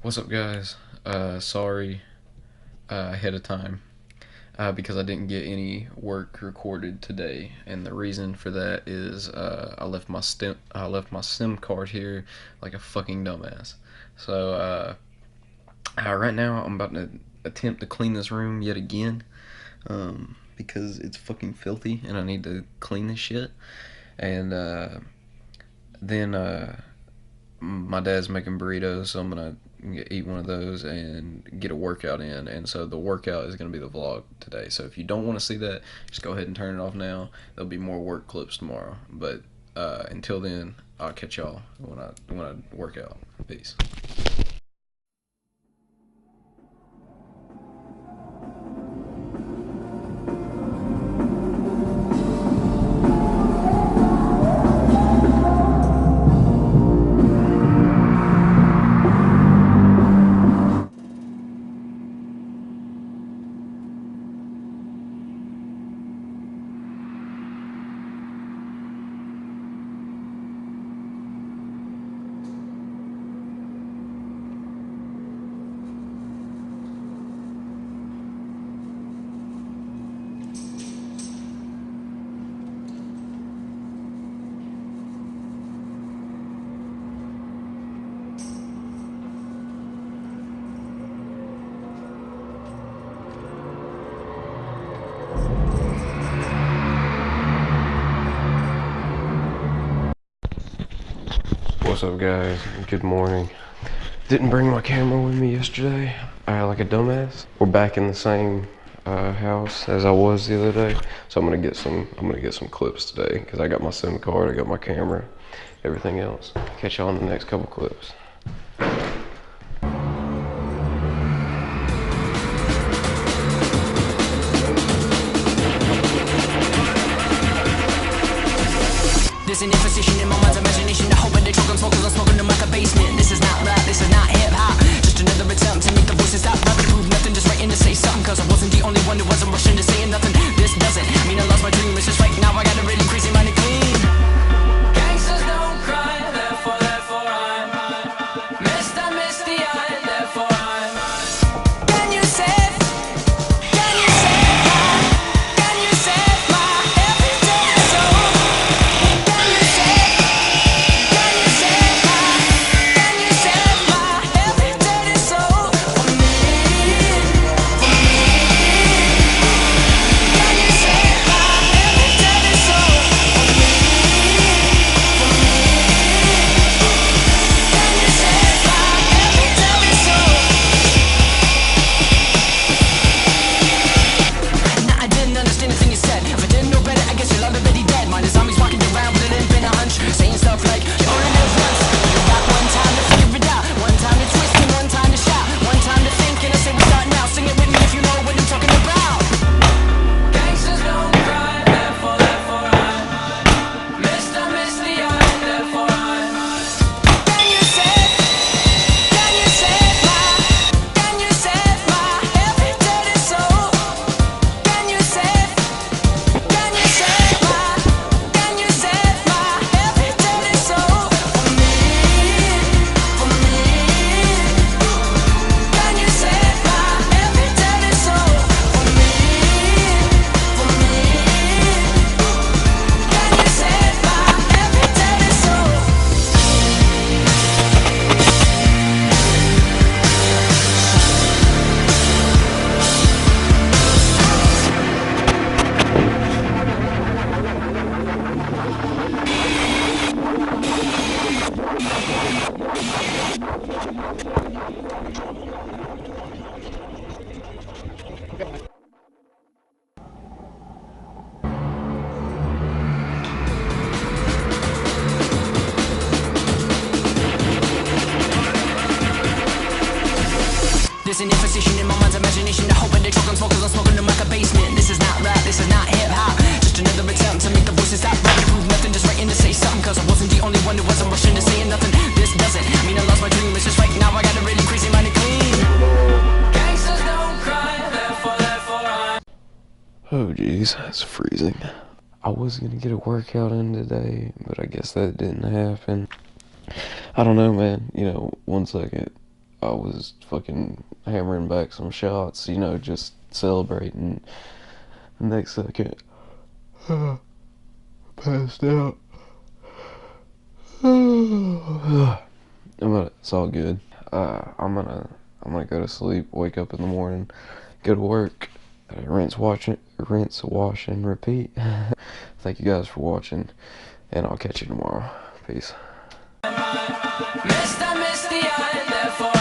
What's up, guys? Sorry ahead of time because I didn't get any work recorded today, and the reason for that is I left my SIM card here like a fucking dumbass. So right now I'm about to attempt to clean this room yet again because it's fucking filthy and I need to clean this shit. And then my dad's making burritos, so I'm gonna eat one of those and get a workout in. And so the workout is gonna be the vlog today. So if you don't want to see that, just go ahead and turn it off now. There'll be more work clips tomorrow. But until then, I'll catch y'all when I work out. Peace. What's up, guys? Good morning. Didn't bring my camera with me yesterday, like a dumbass. We're back in the same house as I was the other day, so I'm gonna get some clips today because I got my SIM card, I got my camera, everything else. Catch y'all in the next couple clips. There's an imposition in my mind's imagination. I hope when they choke on smokers, I'm smoking them like a basement. This is not rap, this is not hip hop. Just another attempt to make the voices stop rapping to prove nothing, just writing to say something. Cause I wasn't the only one who wasn't rushing to saying nothing. This doesn't mean I lost my dream, it's just right now I got a really crazy mind to clean. Gangsters don't cry, therefore I'm Mr. Misty Eye, therefore I'm Can you save my everyday soul? Can you save my everyday soul for me? Can you save my everyday soul for me? Can you save my everyday soul? Nah, I didn't understand the thing you said. If I didn't know better, I guess you're already dead. Mine is zombies walking around with a limp and a hunch, saying stuff like you only live once. You got one time to figure it out, one time to twist and one time to shout, one time to think, and I say we start now. Sing it with me if you know what I'm talking about. Gangsters don't cry, therefore I'm Mr. Misty Eye, therefore I'm Can you save my everyday soul? Can you save my everyday soul for me? Can you save my everyday soul for me? Can you save my everyday soul? There's an imposition in my mind's imagination. I hope when they choke on smokers, I'm smoking them like a basement. This is not rap, this is not hip hop. Just another attempt to make the voices stop rapping to prove nothing, just writing to say something. Cause I wasn't the only one who wasn't rushing to saying nothing. This doesn't mean I lost my dream, it's just right now I got a really crazy mind to clean. Gangsters don't cry, therefore I'm Oh jeez, it's freezing. I was gonna get a workout in today, but I guess that didn't happen. I don't know, man. You know, one second. I was fucking hammering back some shots, you know, just celebrating. The next second, passed out. It's all good. I'm gonna go to sleep, wake up in the morning, go to work, rinse, wash, and repeat. Thank you guys for watching, and I'll catch you tomorrow. Peace. Mr. Misty, I therefore